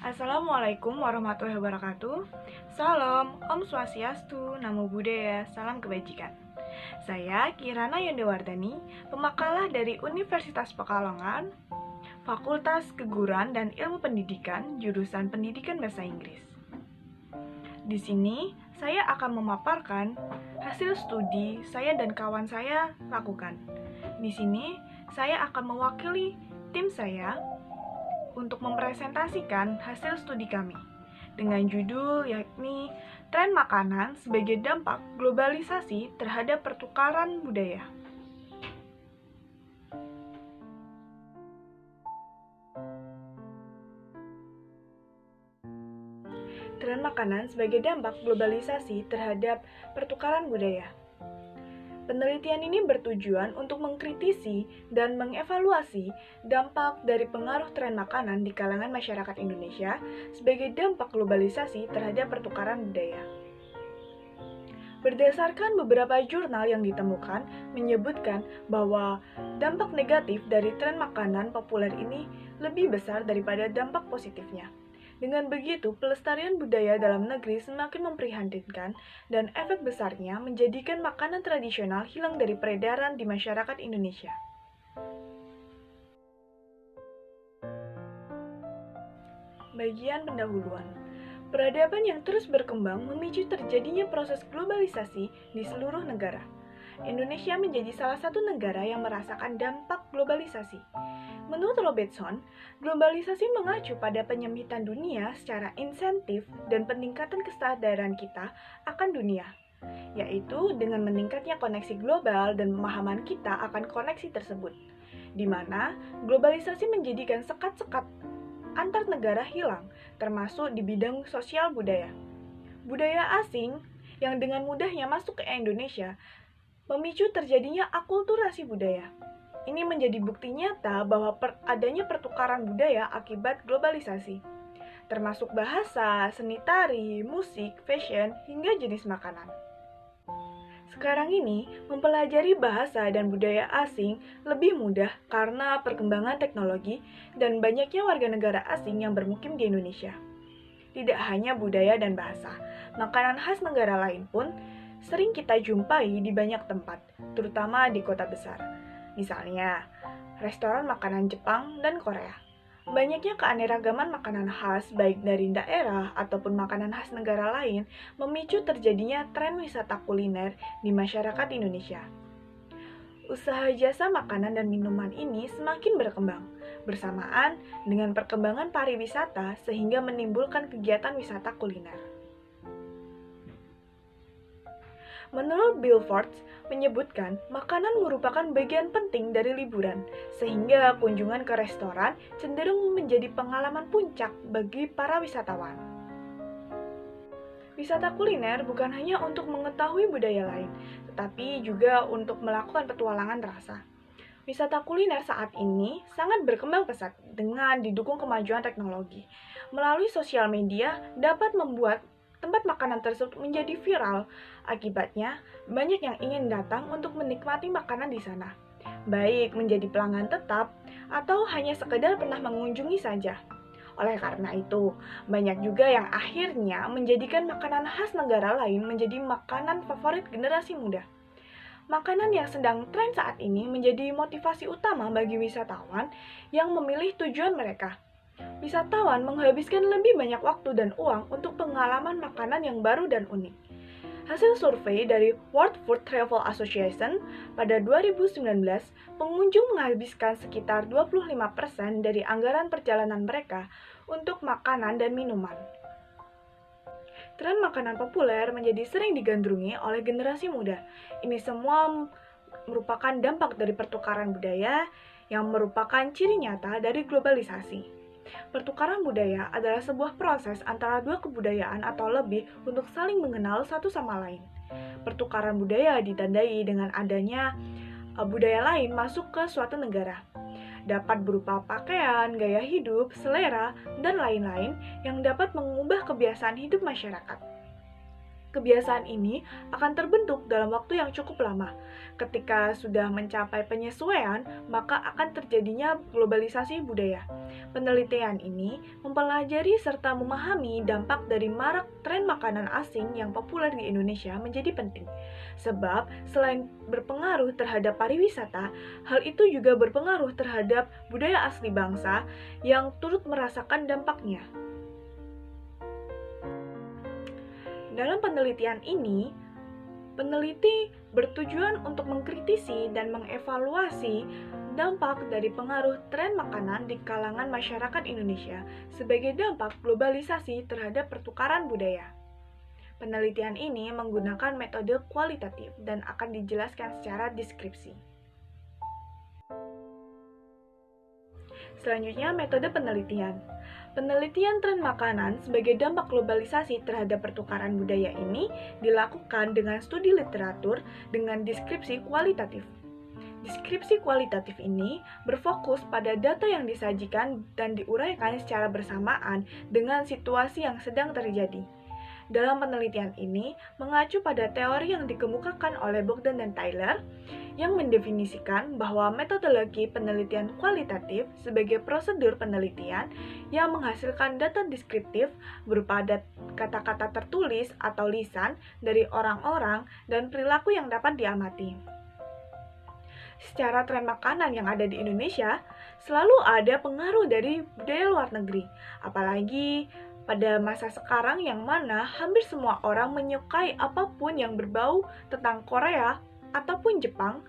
Assalamualaikum warahmatullahi wabarakatuh. Salam, Om Swastiastu, Namo Buddhaya, salam kebajikan. Saya Kirana Yendewardani, pemakalah dari Universitas Pekalongan, Fakultas Keguruan dan Ilmu Pendidikan, jurusan Pendidikan Bahasa Inggris. Di sini, saya akan memaparkan hasil studi saya dan kawan saya lakukan. Di sini, saya akan mewakili tim saya untuk mempresentasikan hasil studi kami dengan judul yakni Tren Makanan sebagai Dampak Globalisasi Terhadap Pertukaran Budaya. Tren makanan sebagai dampak globalisasi terhadap pertukaran budaya. Penelitian ini bertujuan untuk mengkritisi dan mengevaluasi dampak dari pengaruh tren makanan di kalangan masyarakat Indonesia sebagai dampak globalisasi terhadap pertukaran budaya. Berdasarkan beberapa jurnal yang ditemukan menyebutkan bahwa dampak negatif dari tren makanan populer ini lebih besar daripada dampak positifnya. Dengan begitu, pelestarian budaya dalam negeri semakin memprihatinkan dan efek besarnya menjadikan makanan tradisional hilang dari peredaran di masyarakat Indonesia. Bagian pendahuluan. Peradaban yang terus berkembang memicu terjadinya proses globalisasi di seluruh negara. Indonesia menjadi salah satu negara yang merasakan dampak globalisasi. Menurut Robertson, globalisasi mengacu pada penyempitan dunia secara insentif dan peningkatan kesadaran kita akan dunia, yaitu dengan meningkatnya koneksi global dan pemahaman kita akan koneksi tersebut, di mana globalisasi menjadikan sekat-sekat antar negara hilang, termasuk di bidang sosial budaya. Budaya asing yang dengan mudahnya masuk ke Indonesia memicu terjadinya akulturasi budaya. Ini menjadi bukti nyata bahwa adanya pertukaran budaya akibat globalisasi, termasuk bahasa, seni tari, musik, fashion, hingga jenis makanan. Sekarang ini, mempelajari bahasa dan budaya asing lebih mudah karena perkembangan teknologi dan banyaknya warga negara asing yang bermukim di Indonesia. Tidak hanya budaya dan bahasa, makanan khas negara lain pun sering kita jumpai di banyak tempat, terutama di kota besar. Misalnya, restoran makanan Jepang dan Korea. Banyaknya keanekaragaman makanan khas baik dari daerah ataupun makanan khas negara lain memicu terjadinya tren wisata kuliner di masyarakat Indonesia. Usaha jasa makanan dan minuman ini semakin berkembang, bersamaan dengan perkembangan pariwisata sehingga menimbulkan kegiatan wisata kuliner. Menurut Bill Forbes, menyebutkan makanan merupakan bagian penting dari liburan, sehingga kunjungan ke restoran cenderung menjadi pengalaman puncak bagi para wisatawan. Wisata kuliner bukan hanya untuk mengetahui budaya lain, tetapi juga untuk melakukan petualangan rasa. Wisata kuliner saat ini sangat berkembang pesat dengan didukung kemajuan teknologi. Melalui sosial media dapat membuat tempat makanan tersebut menjadi viral. Akibatnya, banyak yang ingin datang untuk menikmati makanan di sana, baik menjadi pelanggan tetap atau hanya sekedar pernah mengunjungi saja. Oleh karena itu, banyak juga yang akhirnya menjadikan makanan khas negara lain menjadi makanan favorit generasi muda. Makanan yang sedang tren saat ini menjadi motivasi utama bagi wisatawan yang memilih tujuan mereka. Wisatawan menghabiskan lebih banyak waktu dan uang untuk pengalaman makanan yang baru dan unik. Hasil survei dari World Food Travel Association pada 2019, pengunjung menghabiskan sekitar 25% dari anggaran perjalanan mereka untuk makanan dan minuman. Tren makanan populer menjadi sering digandrungi oleh generasi muda. Ini semua merupakan dampak dari pertukaran budaya yang merupakan ciri nyata dari globalisasi. Pertukaran budaya adalah sebuah proses antara dua kebudayaan atau lebih untuk saling mengenal satu sama lain. Pertukaran budaya ditandai dengan adanya budaya lain masuk ke suatu negara. Dapat berupa pakaian, gaya hidup, selera, dan lain-lain yang dapat mengubah kebiasaan hidup masyarakat. Kebiasaan ini akan terbentuk dalam waktu yang cukup lama. Ketika sudah mencapai penyesuaian, maka akan terjadinya globalisasi budaya. Penelitian ini mempelajari serta memahami dampak dari marak tren makanan asing yang populer di Indonesia menjadi penting. Sebab selain berpengaruh terhadap pariwisata, hal itu juga berpengaruh terhadap budaya asli bangsa yang turut merasakan dampaknya. Dalam penelitian ini, peneliti bertujuan untuk mengkritisi dan mengevaluasi dampak dari pengaruh tren makanan di kalangan masyarakat Indonesia sebagai dampak globalisasi terhadap pertukaran budaya. Penelitian ini menggunakan metode kualitatif dan akan dijelaskan secara deskripsi. Selanjutnya, metode penelitian. Penelitian tren makanan sebagai dampak globalisasi terhadap pertukaran budaya ini dilakukan dengan studi literatur dengan deskripsi kualitatif. Deskripsi kualitatif ini berfokus pada data yang disajikan dan diuraikan secara bersamaan dengan situasi yang sedang terjadi. Dalam penelitian ini mengacu pada teori yang dikemukakan oleh Bogdan dan Tyler yang mendefinisikan bahwa metodologi penelitian kualitatif sebagai prosedur penelitian yang menghasilkan data deskriptif berupa kata-kata tertulis atau lisan dari orang-orang dan perilaku yang dapat diamati. Secara tren makanan yang ada di Indonesia, selalu ada pengaruh dari budaya luar negeri, apalagi pada masa sekarang yang mana hampir semua orang menyukai apapun yang berbau tentang Korea ataupun Jepang.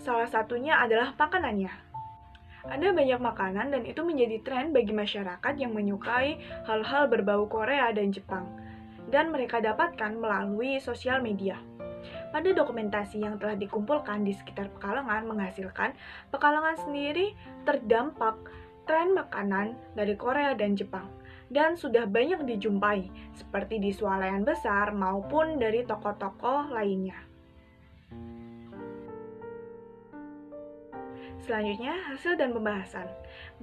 Salah satunya adalah makanannya. Ada banyak makanan dan itu menjadi tren bagi masyarakat yang menyukai hal-hal berbau Korea dan Jepang, dan mereka dapatkan melalui sosial media. Pada dokumentasi yang telah dikumpulkan di sekitar Pekalongan menghasilkan Pekalongan sendiri terdampak tren makanan dari Korea dan Jepang dan sudah banyak dijumpai seperti di swalayan besar maupun dari toko-toko lainnya. Selanjutnya, hasil dan pembahasan.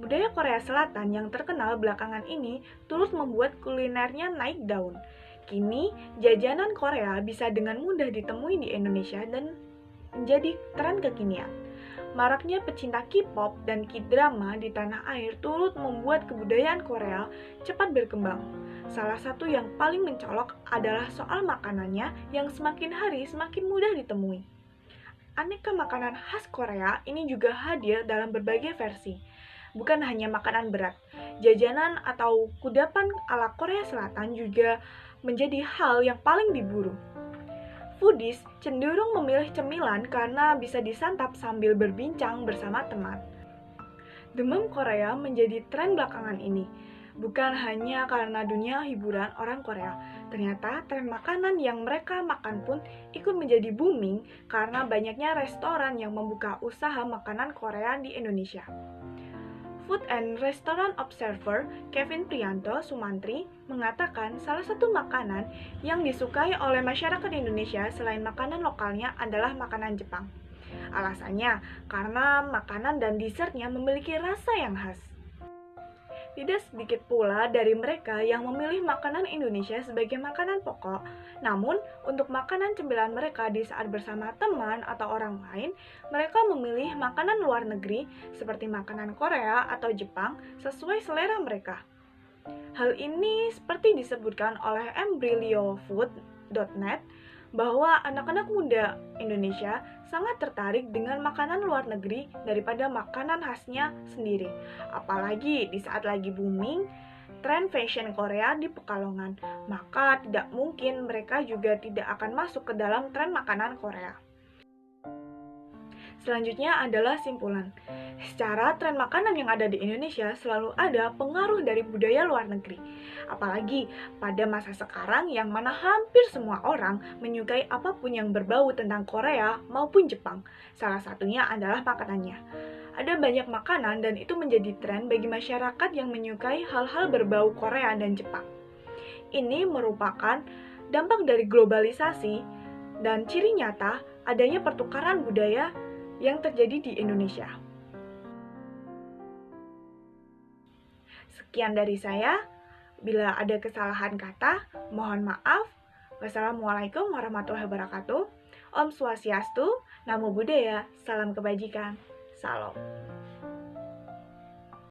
Budaya Korea Selatan yang terkenal belakangan ini turut membuat kulinernya naik daun. Kini, jajanan Korea bisa dengan mudah ditemui di Indonesia dan menjadi tren kekinian. Maraknya pecinta K-pop dan K-drama di tanah air turut membuat kebudayaan Korea cepat berkembang. Salah satu yang paling mencolok adalah soal makanannya yang semakin hari semakin mudah ditemui. Aneka makanan khas Korea ini juga hadir dalam berbagai versi. Bukan hanya makanan berat, jajanan atau kudapan ala Korea Selatan juga menjadi hal yang paling diburu. Foodies cenderung memilih cemilan karena bisa disantap sambil berbincang bersama teman. Demam Korea menjadi tren belakangan ini. Bukan hanya karena dunia hiburan orang Korea, ternyata tren makanan yang mereka makan pun ikut menjadi booming karena banyaknya restoran yang membuka usaha makanan Korea di Indonesia. Food and Restaurant Observer Kevin Prianto Sumantri mengatakan salah satu makanan yang disukai oleh masyarakat Indonesia selain makanan lokalnya adalah makanan Jepang. Alasannya karena makanan dan dessertnya memiliki rasa yang khas. Tidak sedikit pula dari mereka yang memilih makanan Indonesia sebagai makanan pokok, namun untuk makanan cemilan mereka di saat bersama teman atau orang lain, mereka memilih makanan luar negeri seperti makanan Korea atau Jepang sesuai selera mereka. Hal ini seperti disebutkan oleh embryoliofood.net bahwa anak-anak muda Indonesia sangat tertarik dengan makanan luar negeri daripada makanan khasnya sendiri. Apalagi di saat lagi booming tren fashion Korea di Pekalongan, maka tidak mungkin mereka juga tidak akan masuk ke dalam tren makanan Korea. Selanjutnya adalah simpulan. Secara tren makanan yang ada di Indonesia selalu ada pengaruh dari budaya luar negeri. Apalagi pada masa sekarang yang mana hampir semua orang menyukai apapun yang berbau tentang Korea maupun Jepang. Salah satunya adalah makanannya. Ada banyak makanan dan itu menjadi tren bagi masyarakat yang menyukai hal-hal berbau Korea dan Jepang. Ini merupakan dampak dari globalisasi dan ciri nyata adanya pertukaran budaya yang terjadi di Indonesia. Sekian dari saya. Bila ada kesalahan kata, mohon maaf. Wassalamualaikum warahmatullahi wabarakatuh. Om Swastiastu, Namo Buddhaya, salam kebajikan. Salam.